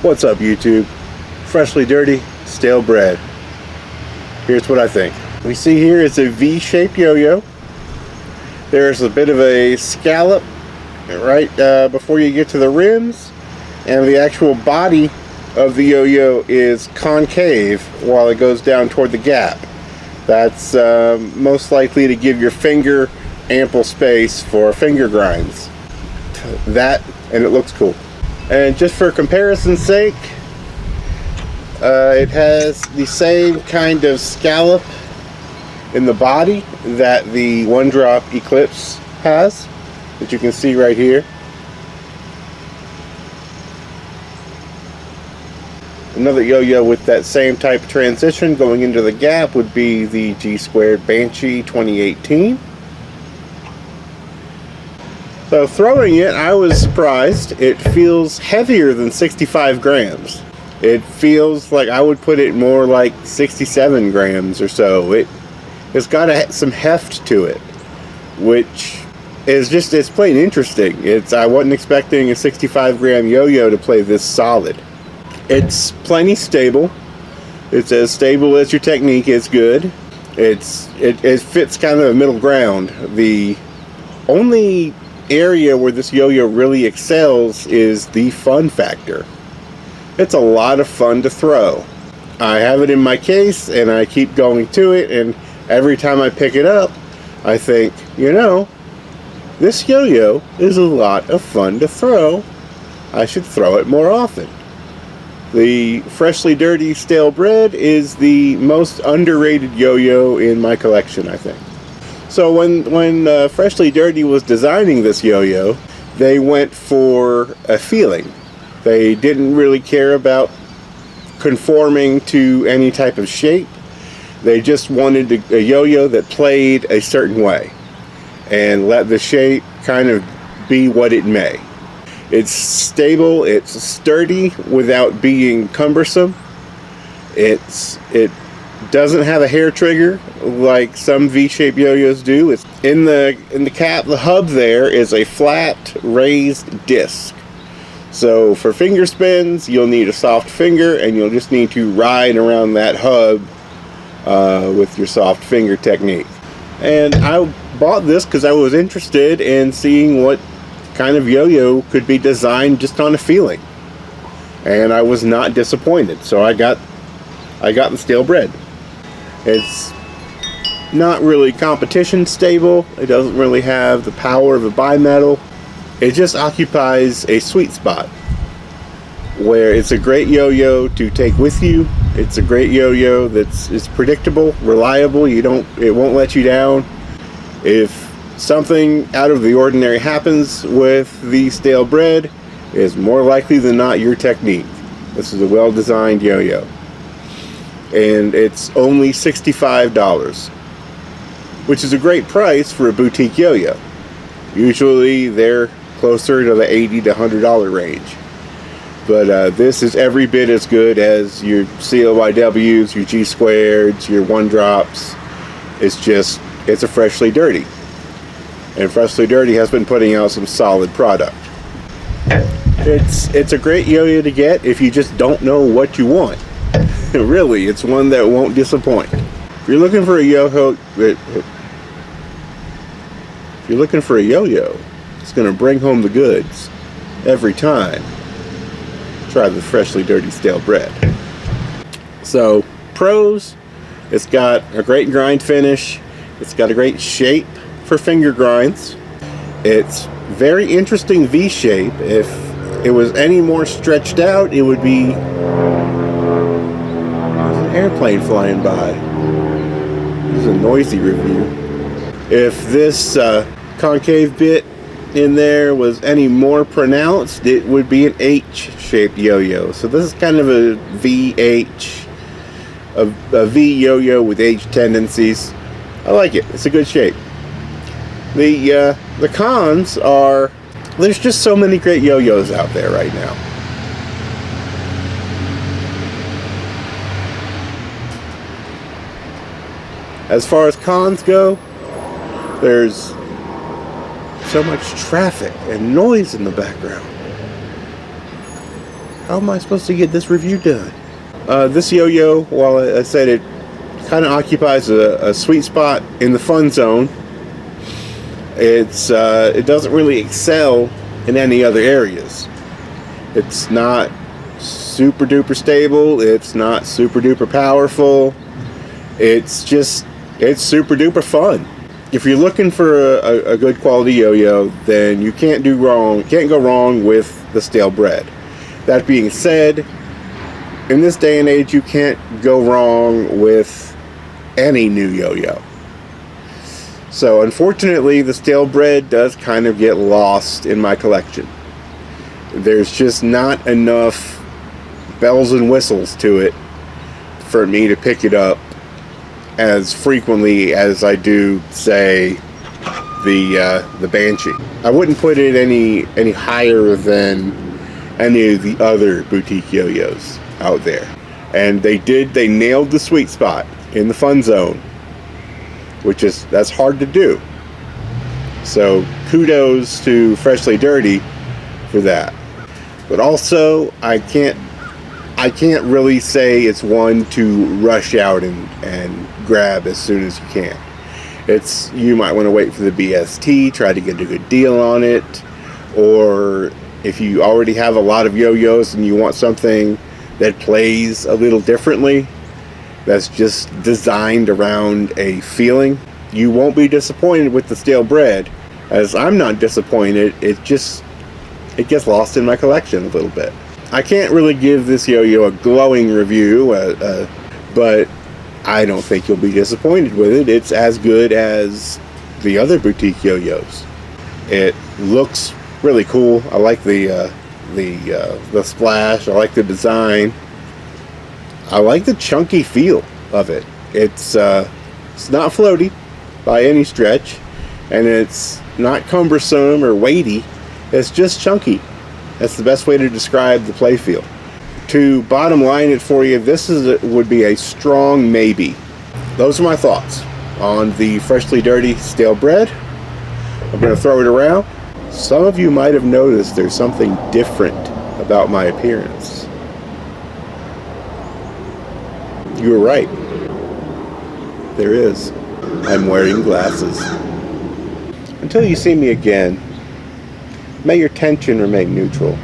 What's up, YouTube? Freshly dirty, stale bread. Here's what I think. We see here is a V-shaped yo-yo. There's a bit of a scallop right before you get to the rims, and the actual body of the yo-yo is concave while it goes down toward the gap. That's most likely to give your finger ample space for finger grinds. That, and it looks cool. And just for comparison's sake, it has the same kind of scallop in the body that the One Drop Eclipse has, that you can see right here. Another yo-yo with that same type of transition going into the gap would be the G2 Banshee 2018. So throwing it, I was surprised. It feels heavier than 65 grams. It feels like I would put it more like 67 grams or so. It's got some heft to it, which is just, it's plain interesting. I wasn't expecting a 65 gram yo-yo to play this solid. It's plenty stable. It's as stable as your technique is good. It fits kind of a middle ground. The only area where this yo-yo really excels is the fun factor. It's a lot of fun to throw. I have it in my case and I keep going to it, and every time I pick it up I think, you know, this yo-yo is a lot of fun to throw. I should throw it more often. The Freshly Dirty Stale Bread is the most underrated yo-yo in my collection, I think. So when Freshly Dirty was designing this yo-yo, they went for a feeling. They didn't really care about conforming to any type of shape. They just wanted a yo-yo that played a certain way and let the shape kind of be what it may. It's stable, it's sturdy without being cumbersome. It doesn't have a hair trigger like some V-shaped yo-yos do. It's in the cap, the hub there is a flat raised disc. So for finger spins, you'll need a soft finger, and you'll just need to ride around that hub with your soft finger technique. And I bought this because I was interested in seeing what kind of yo-yo could be designed just on a feeling, and I was not disappointed. So I got the stale bread. It's not really competition stable. It doesn't really have the power of a bimetal. It just occupies a sweet spot where it's a great yo-yo to take with you. It's a great yo-yo that's predictable, reliable. It won't let you down. If something out of the ordinary happens with the stale bread, it's more likely than not your technique. This is a well-designed yo-yo. And it's only $65, which is a great price for a boutique yo-yo. Usually they're closer to the $80 to $100 range. But this is every bit as good as your CLYWs, your G2s, your One Drops. It's a Freshly Dirty. And Freshly Dirty has been putting out some solid product. It's a great yo-yo to get if you just don't know what you want. Really, it's one that won't disappoint. If you're looking for a yo-yo, it's going to bring home the goods every time. Try the Freshly Dirty Stale Bread. So, pros: it's got a great grind finish. It's got a great shape for finger grinds. It's very interesting V shape. If it was any more stretched out, it would be airplane flying by. This is a noisy review. If this concave bit in there was any more pronounced, it would be an H-shaped yo-yo. So this is kind of a VH, a V yo-yo with H tendencies. I like it. It's a good shape. The cons are, there's just so many great yo-yos out there right now. As far as cons go, there's so much traffic and noise in the background. how am I supposed to get this review done? This yo-yo, while I said it kind of occupies a sweet spot in the fun zone, it doesn't really excel in any other areas. It's not super duper stable. It's not super duper powerful. It's super duper fun. If you're looking for a good quality yo-yo, then you can't go wrong with the stale bread. That being said, in this day and age, you can't go wrong with any new yo-yo. So unfortunately, the stale bread does kind of get lost in my collection. There's just not enough bells and whistles to it for me to pick it up as frequently as I do, say, the Banshee. I wouldn't put it any higher than any of the other boutique yo-yos out there. And they nailed the sweet spot in the fun zone, that's hard to do. So kudos to Freshly Dirty for that. But also, I can't really say it's one to rush out and grab as soon as you can. You might want to wait for the BST, try to get a good deal on it, or if you already have a lot of yo-yos and you want something that plays a little differently, that's just designed around a feeling, you won't be disappointed with the stale bread, as I'm not disappointed. It gets lost in my collection a little bit. I can't really give this yo-yo a glowing review, but I don't think you'll be disappointed with it. It's as good as the other boutique yo-yos. It looks really cool. I like the splash. I like the design. I like the chunky feel of it. It's not floaty by any stretch, and it's not cumbersome or weighty. It's just chunky. That's the best way to describe the play feel. To bottom line it for you, this would be a strong maybe. Those are my thoughts on the Freshly Dirty stale bread. I'm going to throw it around. Some of you might have noticed there's something different about my appearance. You were right. There is. I'm wearing glasses. Until you see me again, may your tension remain neutral.